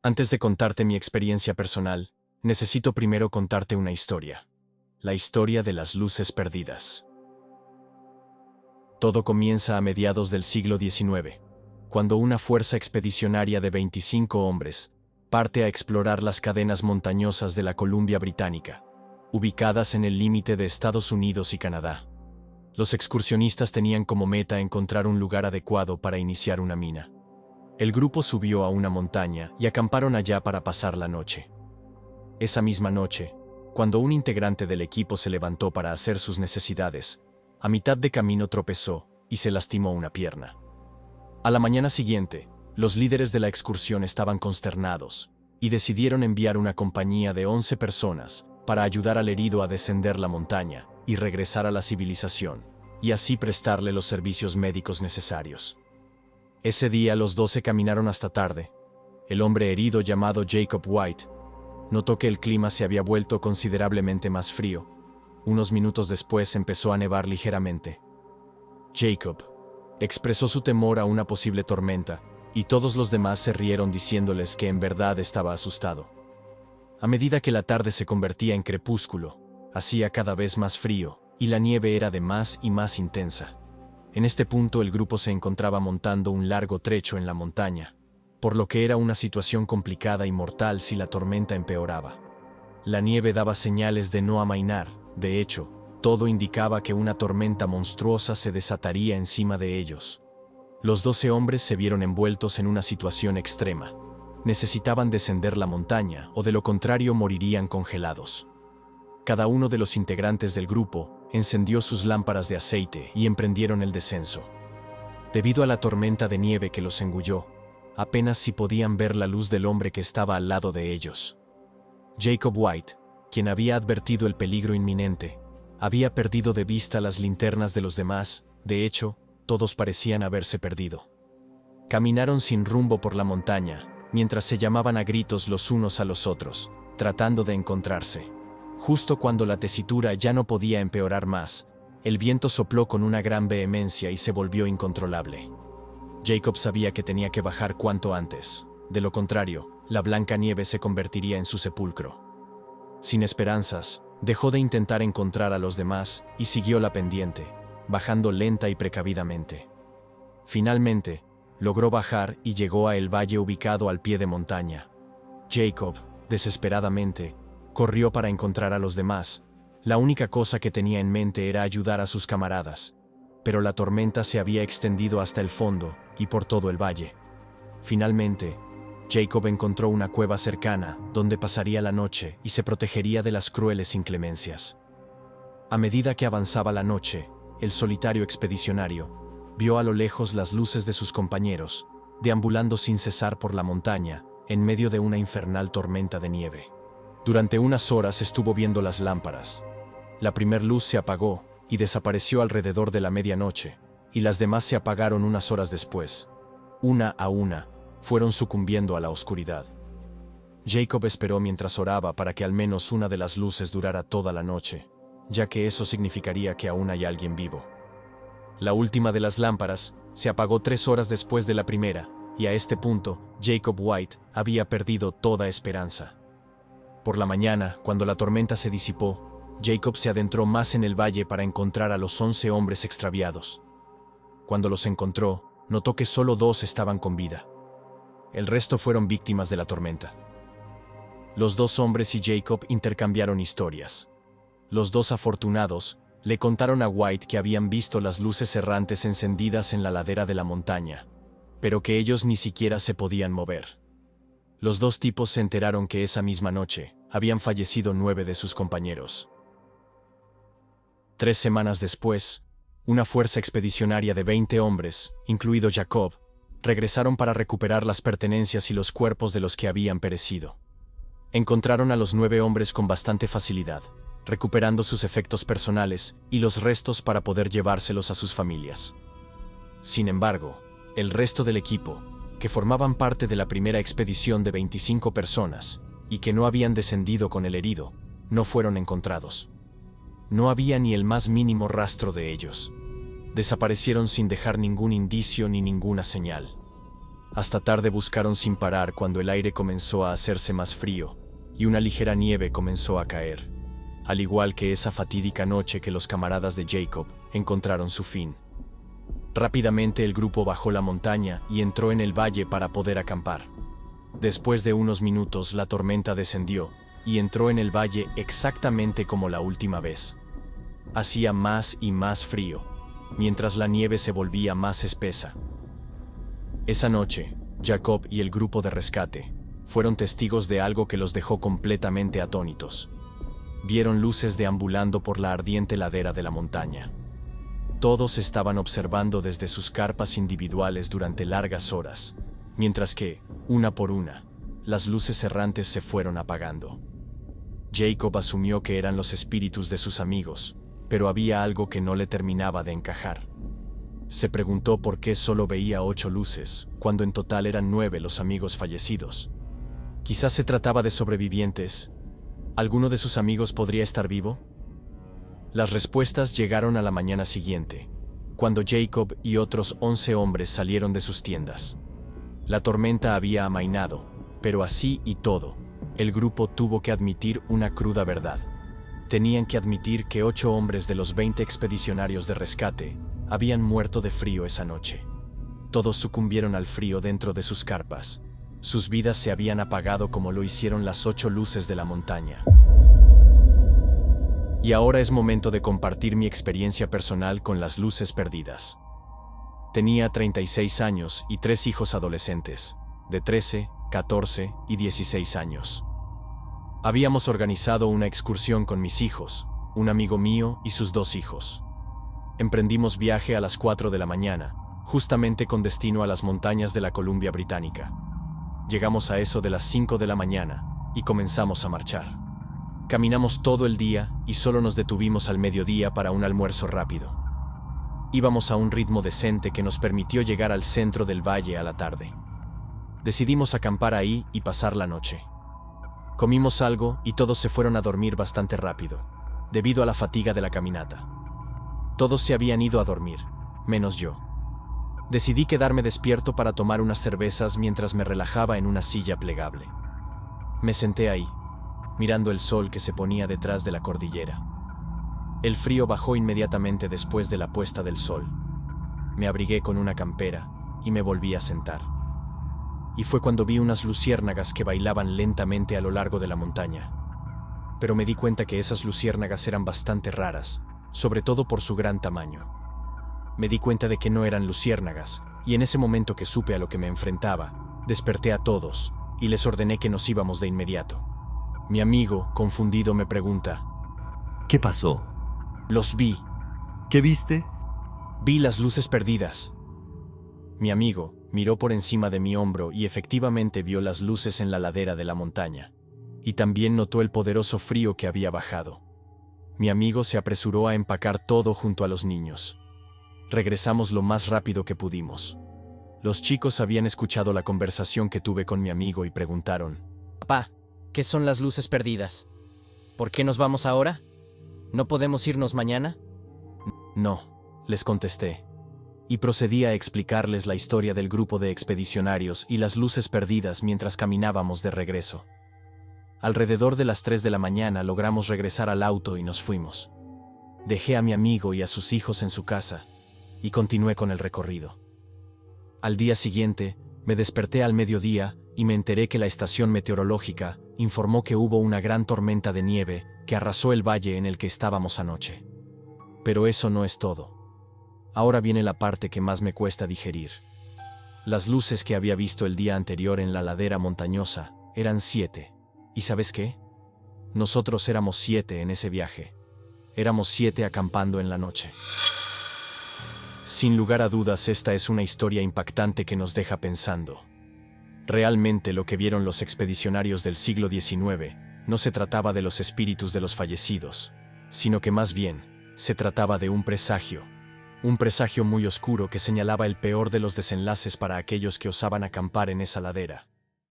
Antes de contarte mi experiencia personal, necesito primero contarte una historia. La historia de las luces perdidas. Todo comienza a mediados del siglo XIX, cuando una fuerza expedicionaria de 25 hombres parte a explorar las cadenas montañosas de la Columbia Británica, ubicadas en el límite de Estados Unidos y Canadá. Los excursionistas tenían como meta encontrar un lugar adecuado para iniciar una mina. El grupo subió a una montaña y acamparon allá para pasar la noche. Esa misma noche, cuando un integrante del equipo se levantó para hacer sus necesidades, a mitad de camino tropezó y se lastimó una pierna. A la mañana siguiente, los líderes de la excursión estaban consternados y decidieron enviar una compañía de 11 personas para ayudar al herido a descender la montaña y regresar a la civilización, y así prestarle los servicios médicos necesarios. Ese día los 12 caminaron hasta tarde. El hombre herido llamado Jacob White notó que el clima se había vuelto considerablemente más frío. Unos minutos después empezó a nevar ligeramente. Jacob expresó su temor a una posible tormenta, y todos los demás se rieron diciéndoles que en verdad estaba asustado. A medida que la tarde se convertía en crepúsculo, hacía cada vez más frío, y la nieve era de más y más intensa. En este punto el grupo se encontraba montando un largo trecho en la montaña, por lo que era una situación complicada y mortal si la tormenta empeoraba. La nieve daba señales de no amainar. De hecho, todo indicaba que una tormenta monstruosa se desataría encima de ellos. Los 12 hombres se vieron envueltos en una situación extrema. Necesitaban descender la montaña o de lo contrario morirían congelados. Cada uno de los integrantes del grupo encendió sus lámparas de aceite y emprendieron el descenso. Debido a la tormenta de nieve que los engulló, apenas si podían ver la luz del hombre que estaba al lado de ellos. Jacob White, quien había advertido el peligro inminente, había perdido de vista las linternas de los demás. De hecho, todos parecían haberse perdido. Caminaron sin rumbo por la montaña, mientras se llamaban a gritos los unos a los otros, tratando de encontrarse. Justo cuando la tesitura ya no podía empeorar más, el viento sopló con una gran vehemencia y se volvió incontrolable. Jacob sabía que tenía que bajar cuanto antes. De lo contrario, la blanca nieve se convertiría en su sepulcro. Sin esperanzas, dejó de intentar encontrar a los demás y siguió la pendiente, bajando lenta y precavidamente. Finalmente, logró bajar y llegó a el valle ubicado al pie de montaña. Jacob, desesperadamente, corrió para encontrar a los demás. La única cosa que tenía en mente era ayudar a sus camaradas, pero la tormenta se había extendido hasta el fondo y por todo el valle. Finalmente, Jacob encontró una cueva cercana donde pasaría la noche y se protegería de las crueles inclemencias. A medida que avanzaba la noche, el solitario expedicionario vio a lo lejos las luces de sus compañeros, deambulando sin cesar por la montaña, en medio de una infernal tormenta de nieve. Durante unas horas estuvo viendo las lámparas. La primer luz se apagó y desapareció alrededor de la medianoche, y las demás se apagaron unas horas después. Una a una, fueron sucumbiendo a la oscuridad. Jacob esperó mientras oraba para que al menos una de las luces durara toda la noche, ya que eso significaría que aún hay alguien vivo. La última de las lámparas se apagó 3 horas después de la primera, y a este punto, Jacob White había perdido toda esperanza. Por la mañana, cuando la tormenta se disipó, Jacob se adentró más en el valle para encontrar a los 11 hombres extraviados. Cuando los encontró, notó que solo 2 estaban con vida. El resto fueron víctimas de la tormenta. Los 2 hombres y Jacob intercambiaron historias. Los 2 afortunados le contaron a White que habían visto las luces errantes encendidas en la ladera de la montaña, pero que ellos ni siquiera se podían mover. Los 2 tipos se enteraron que esa misma noche habían fallecido 9 de sus compañeros. 3 semanas después, una fuerza expedicionaria de 20 hombres, incluido Jacob, regresaron para recuperar las pertenencias y los cuerpos de los que habían perecido. Encontraron a los 9 hombres con bastante facilidad, recuperando sus efectos personales y los restos para poder llevárselos a sus familias. Sin embargo, el resto del equipo, que formaban parte de la primera expedición de 25 personas y que no habían descendido con el herido, no fueron encontrados. No había ni el más mínimo rastro de ellos. Desaparecieron sin dejar ningún indicio ni ninguna señal. Hasta tarde buscaron sin parar cuando el aire comenzó a hacerse más frío y una ligera nieve comenzó a caer, al igual que esa fatídica noche que los camaradas de Jacob encontraron su fin. Rápidamente el grupo bajó la montaña y entró en el valle para poder acampar. Después de unos minutos la tormenta descendió y entró en el valle exactamente como la última vez. Hacía más y más frío, mientras la nieve se volvía más espesa. Esa noche, Jacob y el grupo de rescate fueron testigos de algo que los dejó completamente atónitos. Vieron luces deambulando por la ardiente ladera de la montaña. Todos estaban observando desde sus carpas individuales durante largas horas, mientras que, una por una, las luces errantes se fueron apagando. Jacob asumió que eran los espíritus de sus amigos, pero había algo que no le terminaba de encajar. Se preguntó por qué solo veía 8 luces, cuando en total eran 9 los amigos fallecidos. Quizás se trataba de sobrevivientes. ¿Alguno de sus amigos podría estar vivo? Las respuestas llegaron a la mañana siguiente, cuando Jacob y otros 11 hombres salieron de sus tiendas. La tormenta había amainado, pero así y todo, el grupo tuvo que admitir una cruda verdad. Tenían que admitir que 8 hombres de los 20 expedicionarios de rescate habían muerto de frío esa noche. Todos sucumbieron al frío dentro de sus carpas. Sus vidas se habían apagado como lo hicieron las 8 luces de la montaña. Y ahora es momento de compartir mi experiencia personal con las luces perdidas. Tenía 36 años y 3 hijos adolescentes, de 13, 14 y 16 años. Habíamos organizado una excursión con mis hijos, un amigo mío y sus 2 hijos. Emprendimos viaje a las 4 de la mañana, justamente con destino a las montañas de la Columbia Británica. Llegamos a eso de las 5 de la mañana y comenzamos a marchar. Caminamos todo el día y solo nos detuvimos al mediodía para un almuerzo rápido. Íbamos a un ritmo decente que nos permitió llegar al centro del valle a la tarde. Decidimos acampar ahí y pasar la noche. Comimos algo y todos se fueron a dormir bastante rápido, debido a la fatiga de la caminata. Todos se habían ido a dormir, menos yo. Decidí quedarme despierto para tomar unas cervezas mientras me relajaba en una silla plegable. Me senté ahí, mirando el sol que se ponía detrás de la cordillera. El frío bajó inmediatamente después de la puesta del sol. Me abrigué con una campera y me volví a sentar. Y fue cuando vi unas luciérnagas que bailaban lentamente a lo largo de la montaña. Pero me di cuenta que esas luciérnagas eran bastante raras, sobre todo por su gran tamaño. Me di cuenta de que no eran luciérnagas, y en ese momento que supe a lo que me enfrentaba, desperté a todos y les ordené que nos íbamos de inmediato. Mi amigo, confundido, me pregunta: ¿Qué pasó? Los vi. ¿Qué viste? Vi las luces perdidas. Mi amigo miró por encima de mi hombro y efectivamente vio las luces en la ladera de la montaña. Y también notó el poderoso frío que había bajado. Mi amigo se apresuró a empacar todo junto a los niños. Regresamos lo más rápido que pudimos. Los chicos habían escuchado la conversación que tuve con mi amigo y preguntaron: Papá, ¿qué son las luces perdidas? ¿Por qué nos vamos ahora? ¿No podemos irnos mañana? No, les contesté. Y procedí a explicarles la historia del grupo de expedicionarios y las luces perdidas mientras caminábamos de regreso. Alrededor de las 3 de la mañana logramos regresar al auto y nos fuimos. Dejé a mi amigo y a sus hijos en su casa y continué con el recorrido. Al día siguiente, me desperté al mediodía y me enteré que la estación meteorológica informó que hubo una gran tormenta de nieve que arrasó el valle en el que estábamos anoche. Pero eso no es todo. Ahora viene la parte que más me cuesta digerir. Las luces que había visto el día anterior en la ladera montañosa eran 7. ¿Y sabes qué? Nosotros éramos 7 en ese viaje. Éramos 7 acampando en la noche. Sin lugar a dudas, esta es una historia impactante que nos deja pensando. Realmente lo que vieron los expedicionarios del siglo XIX no se trataba de los espíritus de los fallecidos, sino que más bien se trataba de un presagio muy oscuro que señalaba el peor de los desenlaces para aquellos que osaban acampar en esa ladera.